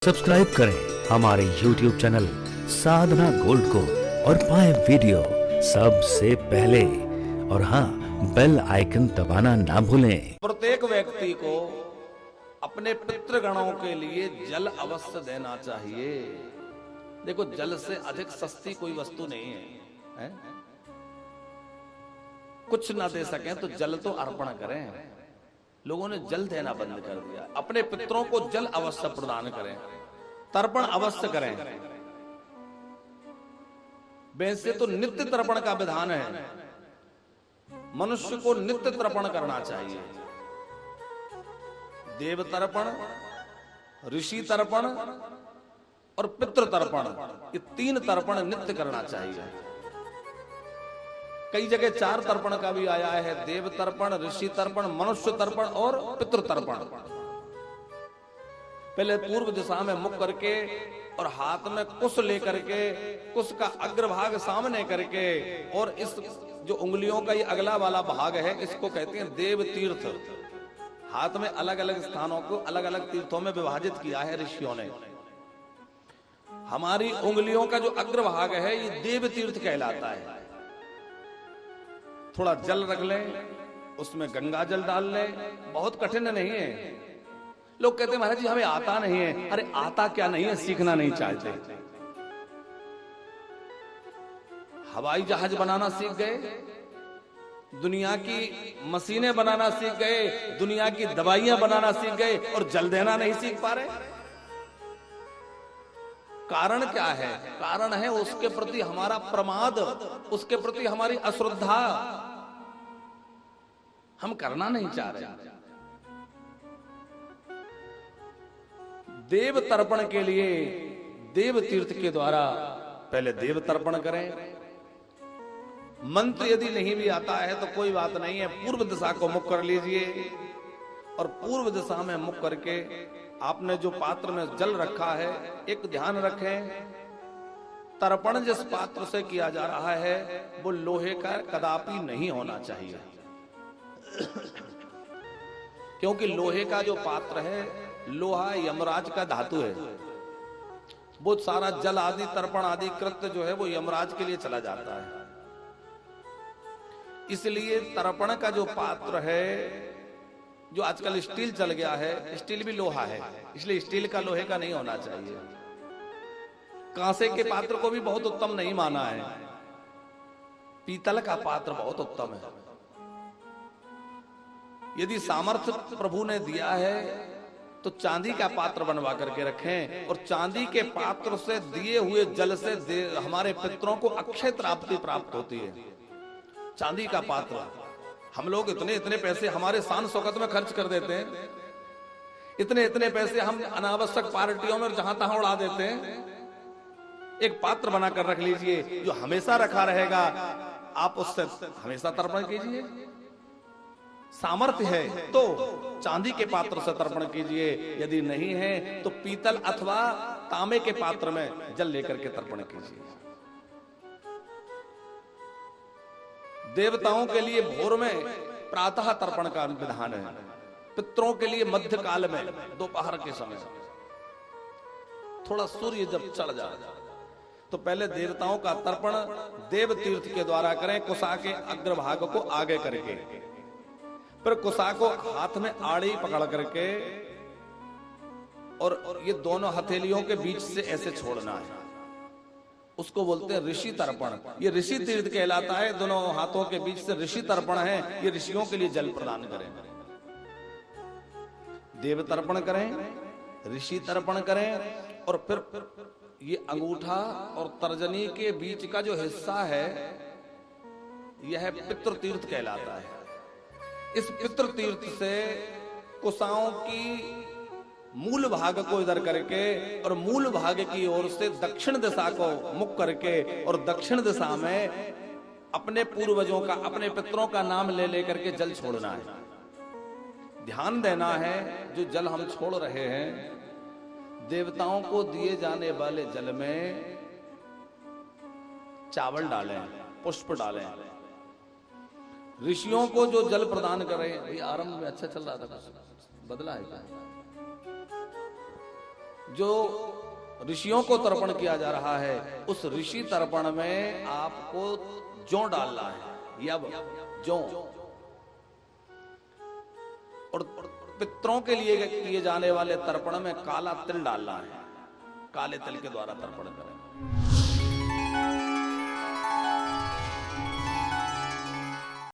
Subscribe करें हमारे YouTube channel साधना gold को और पाएं वीडियो सबसे पहले। और हाँ, बेल आइकन दबाना ना भूलें। प्रत्येक व्यक्ति को अपने पितृगणों के लिए जल अवश्य देना चाहिए। देखो, जल से अधिक सस्ती कोई वस्तु नहीं है? कुछ ना दे सकें तो जल तो अर्पण करें। लोगों ने जल देना बंद कर दिया। अपने पितरों को जल अवश्य प्रदान करें, तर्पण अवश्य करें। वैसे तो नित्य तर्पण का विधान है। मनुष्य को नित्य तर्पण करना चाहिए। देव तर्पण, ऋषि तर्पण और पितृ तर्पण, ये तीन तर्पण नित्य करना चाहिए। कई जगह 4 तर्पण का भी आया है: देव तर्पण, ऋषि तर्पण, मनुष्य तर्पण और पितृ तर्पण। पहले पूर्व दिशा में मुख करके और हाथ में कुश लेकर के, कुश का अग्रभाग सामने करके, और इस जो उंगलियों का ये अगला वाला भाग है, इसको कहते हैं देव तीर्थ। हाथ में अलग अलग स्थानों को अलग अलग तीर्थों में विभाजित किया है ऋषियों ने। हमारी उंगलियों का जो अग्रभाग है ये देव तीर्थ कहलाता है। थोड़ा जल रख लें, उसमें गंगा जल डाल लें। बहुत कठिन नहीं है। लोग कहते हैं महाराज जी हमें आता नहीं है। अरे आता क्या नहीं है, सीखना नहीं चाहते। हवाई जहाज बनाना सीख गए, दुनिया की मशीनें बनाना सीख गए, दुनिया की दवाइयां बनाना सीख गए, और जल देना नहीं सीख पा रहे। कारण क्या है? कारण है उसके प्रति हमारा प्रमाद, उसके प्रति हमारी अश्रद्धा। हम करना नहीं चाह रहे। देव तर्पण के लिए देव तीर्थ के द्वारा पहले देव तर्पण करें। मंत्र यदि नहीं भी आता है तो कोई बात नहीं है, पूर्व दिशा को मुख कर लीजिए, और पूर्व दिशा में मुख करके आपने जो पात्र में जल रखा है, एक ध्यान रखें, तर्पण जिस पात्र से किया जा रहा है वो लोहे का कदापि नहीं होना चाहिए। क्योंकि लोहे का जो पात्र है, लोहा यमराज का धातु है। वो सारा जल आदि तर्पण आदि कृत्य जो है वो यमराज के लिए चला जाता है। इसलिए तर्पण का जो पात्र है, जो आजकल स्टील चल गया है, स्टील भी लोहा है, इसलिए स्टील का लोहे का नहीं होना चाहिए। कांसे के पात्र को भी बहुत उत्तम नहीं माना है। पीतल का पात्र बहुत उत्तम है। यदि सामर्थ्य प्रभु ने दिया है तो चांदी का पात्र बनवा करके रखें, और चांदी के पात्र से दिए हुए जल से हमारे पितरों को अक्षय प्राप्ति प्राप्त होती है। चांदी का पात्र। हम लोग इतने इतने पैसे हमारे शान शौकत में खर्च कर देते हैं, इतने इतने पैसे हम अनावश्यक पार्टियों में जहां तहां उड़ा देते हैं। एक पात्र बनाकर रख लीजिए जो हमेशा रखा रहेगा, आप उससे हमेशा तर्पण कीजिए। सामर्थ्य है तो चांदी के पात्र से तर्पण कीजिए, यदि नहीं है तो पीतल अथवा तांबे के पात्र में जल लेकर के तर्पण कीजिए। देवताओं के लिए भोर में प्रातः तर्पण का विधान है। पितरों के लिए मध्य काल में, दोपहर के समय, थोड़ा सूर्य जब चढ़ जाए तो पहले देवताओं का तर्पण देव तीर्थ के द्वारा करें, कुशा के अग्रभाग को आगे करके। फिर कुशा को हाथ में आड़ी पकड़ करके और ये दोनों हथेलियों के बीच से ऐसे छोड़ना है। उसको बोलते हैं ऋषि तर्पण। ये ऋषि तीर्थ कहलाता है। दोनों हाथों के बीच से ऋषि तर्पण है। ये ऋषियों के लिए जल प्रदान करें। देव तर्पण करें, ऋषि तर्पण करें, और फिर ये अंगूठा और तर्जनी के बीच का जो हिस्सा है यह पितृ तीर्थ कहलाता है। इस पितृ तीर्थ से कुशाओं की मूल भाग को इधर करके और मूल भाग की ओर से दक्षिण दिशा को मुख करके, और दक्षिण दिशा में अपने पूर्वजों का, अपने पितरों का नाम ले लेकर के जल छोड़ना है। ध्यान देना है जो जल हम छोड़ रहे हैं, देवताओं को दिए जाने वाले जल में चावल डालें, पुष्प डालें। ऋषियों को जो जल प्रदान करें, आरंभ में अच्छा चल रहा था, बदला है क्या? जो ऋषियों को तर्पण किया जा रहा है, उस ऋषि तर्पण में आपको जौ डालना है, यब जौ, और पितरों के लिए किए जाने वाले तर्पण में काला तिल डालना है, काले तिल के द्वारा तर्पण करें।